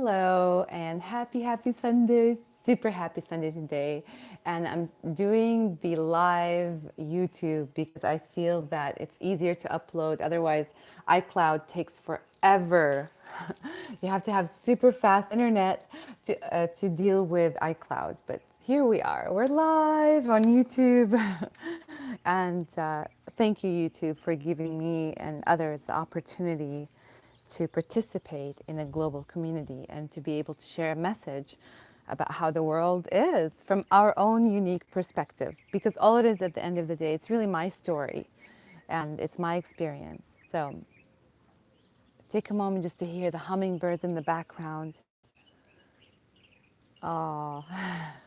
Hello and happy Sunday. Super happy Sunday today. And I'm doing the live YouTube because I feel that it's easier to upload. Otherwise, iCloud takes forever. You have to have super fast internet to deal with iCloud. But here we are. We're live on YouTube. And thank you, YouTube, for giving me and others the opportunity to participate in a global community and to be able to share a message about how the world is from our own unique perspective. Because all it is at the end of the day, it's really my story and it's my experience. So take a moment just to hear the hummingbirds in the background. Oh,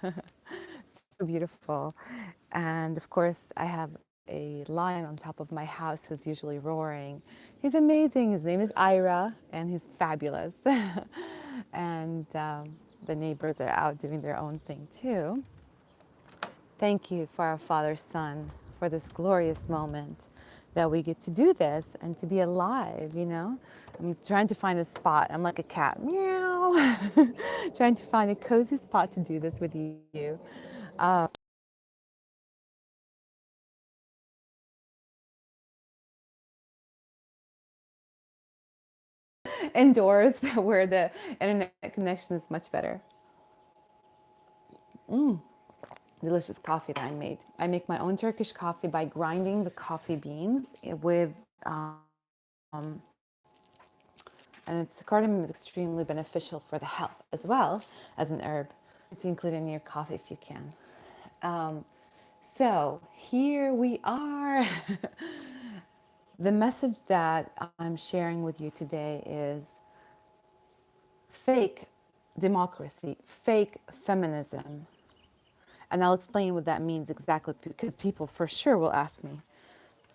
so beautiful. And of course, I have a lion on top of my house who's usually roaring. He's amazing. His name is Ira, and he's fabulous. And the neighbors are out doing their own thing too. Thank you for our Father, Son, for this glorious moment that we get to do this and to be alive, you know? I'm trying to find a spot. I'm like a cat, meow, trying to find a cozy spot to do this with you. Indoors where the internet connection is much better. Delicious coffee that I made. I make my own Turkish coffee by grinding the coffee beans with, and it's cardamom is extremely beneficial for the health as well as an herb to include in your coffee if you can. Um, so here we are. The message that I'm sharing with you today is fake democracy, fake feminism. And I'll explain what that means exactly because people for sure will ask me.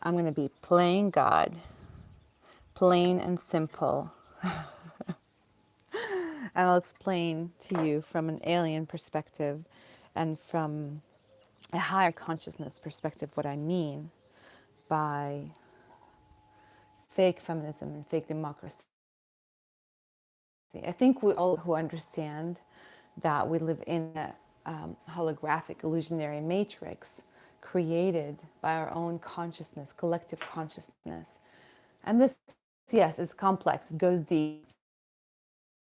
I'm going to be playing God, plain and simple. And I'll explain to you from an alien perspective and from a higher consciousness perspective what I mean by fake feminism and fake democracy. I think we all who understand that we live in a holographic illusionary matrix created by our own consciousness, collective consciousness. And this, yes, is complex, it goes deep.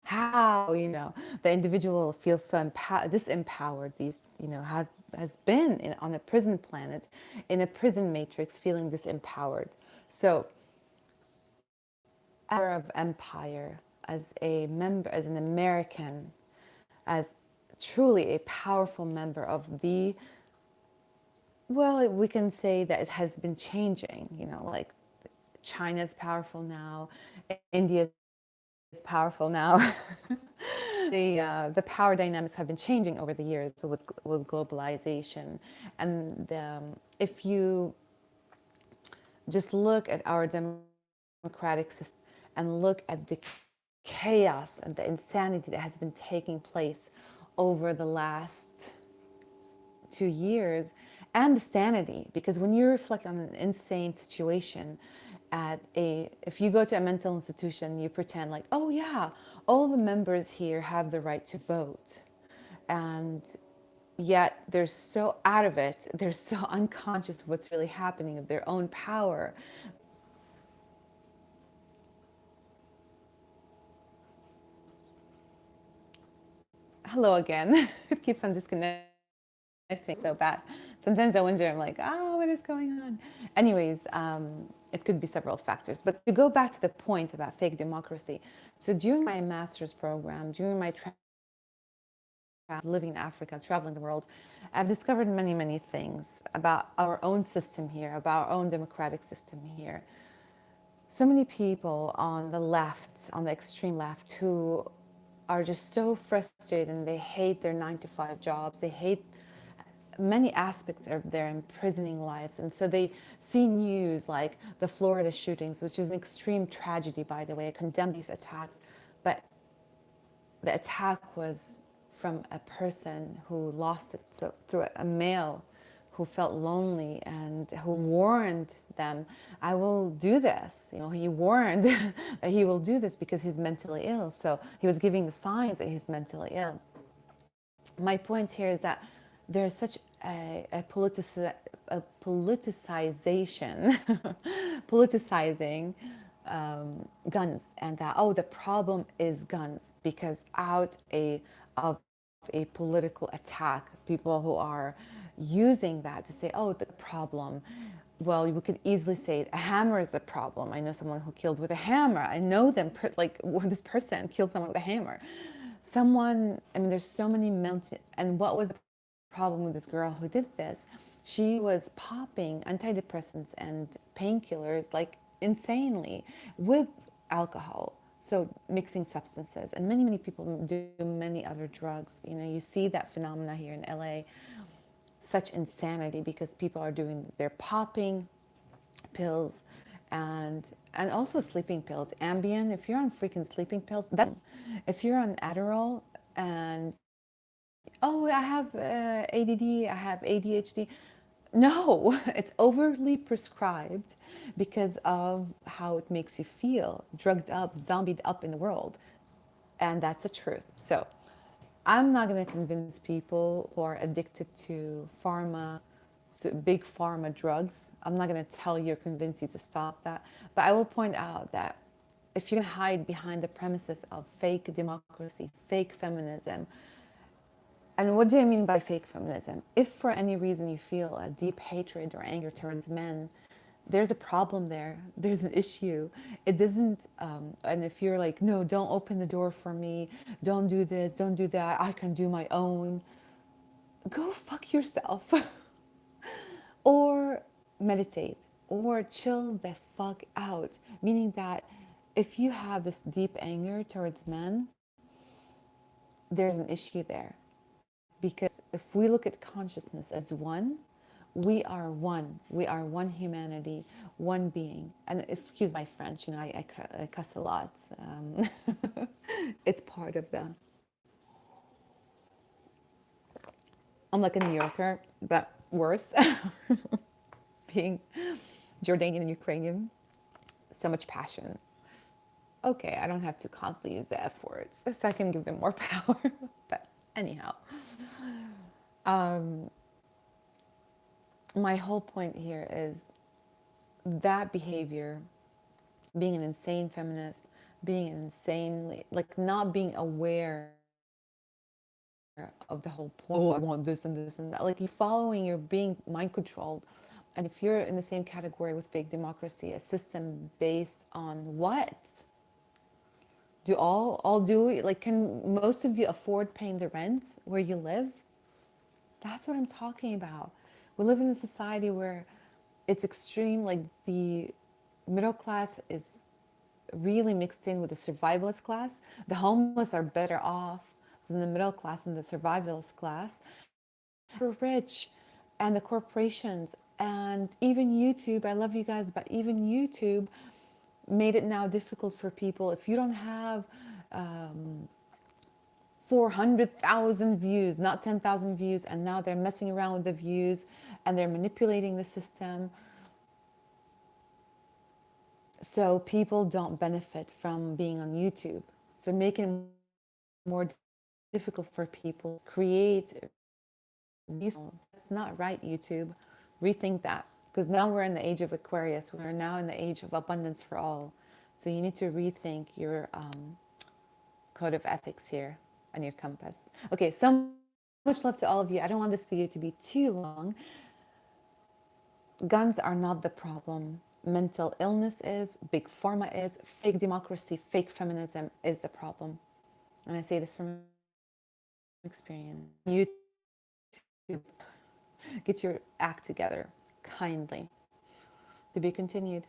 How, the individual feels so disempowered, has been on a prison planet, in a prison matrix, feeling disempowered. So, of empire, as a member, as an American, as truly a powerful member of the, well, we can say that it has been changing, like China's powerful now, India is powerful now. The power dynamics have been changing over the years with globalization. And if you just look at our democratic system and look at the chaos and the insanity that has been taking place over the last 2 years, and the sanity, because when you reflect on an insane situation if you go to a mental institution, you pretend like, oh yeah, all the members here have the right to vote, and yet they're so out of it, they're so unconscious of what's really happening, of their own power. Hello again. It keeps on disconnecting so bad. Sometimes I wonder, I'm like, oh, what is going on? Anyways, it could be several factors. But to go back to the point about fake democracy, so during my master's program, during my living in Africa, traveling the world, I've discovered many things about our own system here, about our own democratic system here. So many people on the left, on the extreme left, who are just so frustrated and they hate their 9 to 5 jobs. They hate many aspects of their imprisoning lives. And so they see news like the Florida shootings, which is an extreme tragedy, by the way. I condemn these attacks. But the attack was from a person who lost it, so through a male who felt lonely and who warned them, I will do this. You know, he warned that he will do this because he's mentally ill. So he was giving the signs that he's mentally ill. My point here is that there's such a politicization, politicizing guns, and that, oh, the problem is guns because of a political attack, people who are using that to say, oh, the problem. Well, you could easily say a hammer is the problem. I know someone who killed with a hammer. I know them, like this person killed someone with a hammer. I mean, there's so many and what was the problem with this girl who did this? She was popping antidepressants and painkillers like insanely with alcohol. So mixing substances, and many people do many other drugs. You know, you see that phenomena here in LA, such insanity because people are they're popping pills and also sleeping pills. Ambien, if you're on freaking sleeping pills, if you're on Adderall and, oh, I have ADD, I have ADHD. No, it's overly prescribed because of how it makes you feel, drugged up, zombied up in the world. And that's the truth. So I'm not going to convince people who are addicted to big pharma drugs. I'm not going to tell you or convince you to stop that. But I will point out that if you can hide behind the premises of fake democracy, fake feminism, and what do I mean by fake feminism? If for any reason you feel a deep hatred or anger towards men, there's a problem there. There's an issue. It doesn't, and if you're like, no, don't open the door for me, don't do this, don't do that, I can do my own, go fuck yourself. Or meditate, or chill the fuck out. Meaning that if you have this deep anger towards men, there's an issue there. Because if we look at consciousness as one, we are one. We are one humanity, one being. And excuse my French, you know, I cuss a lot. It's part of the. I'm like a New Yorker, but worse. Being Jordanian and Ukrainian, so much passion. Okay, I don't have to constantly use the F words, so I can give them more power. But anyhow, my whole point here is that behavior, being an insane feminist, being an insanely, like not being aware of the whole point. Oh, I want this and this and that. Like, you're being mind controlled. And if you're in the same category with fake democracy, a system based on what? Do all do it? Like, can most of you afford paying the rent where you live? That's what I'm talking about. We live in a society where it's extreme, like the middle class is really mixed in with the survivalist class. The homeless are better off than the middle class and the survivalist class. We're rich, and the corporations, and even YouTube. I love you guys, but even YouTube made it now difficult for people. If you don't have 400,000 views, not 10,000 views, and now they're messing around with the views and they're manipulating the system. So people don't benefit from being on YouTube. So making it more difficult for people to create. That's not right, YouTube. Rethink that. Because now we're in the age of Aquarius. We're now in the age of abundance for all. So you need to rethink your code of ethics here and your compass. Okay, so much love to all of you. I don't want this video to be too long. Guns are not the problem. Mental illness is, big pharma is, fake democracy, fake feminism is the problem. And I say this from experience. You get your act together, kindly. To be continued.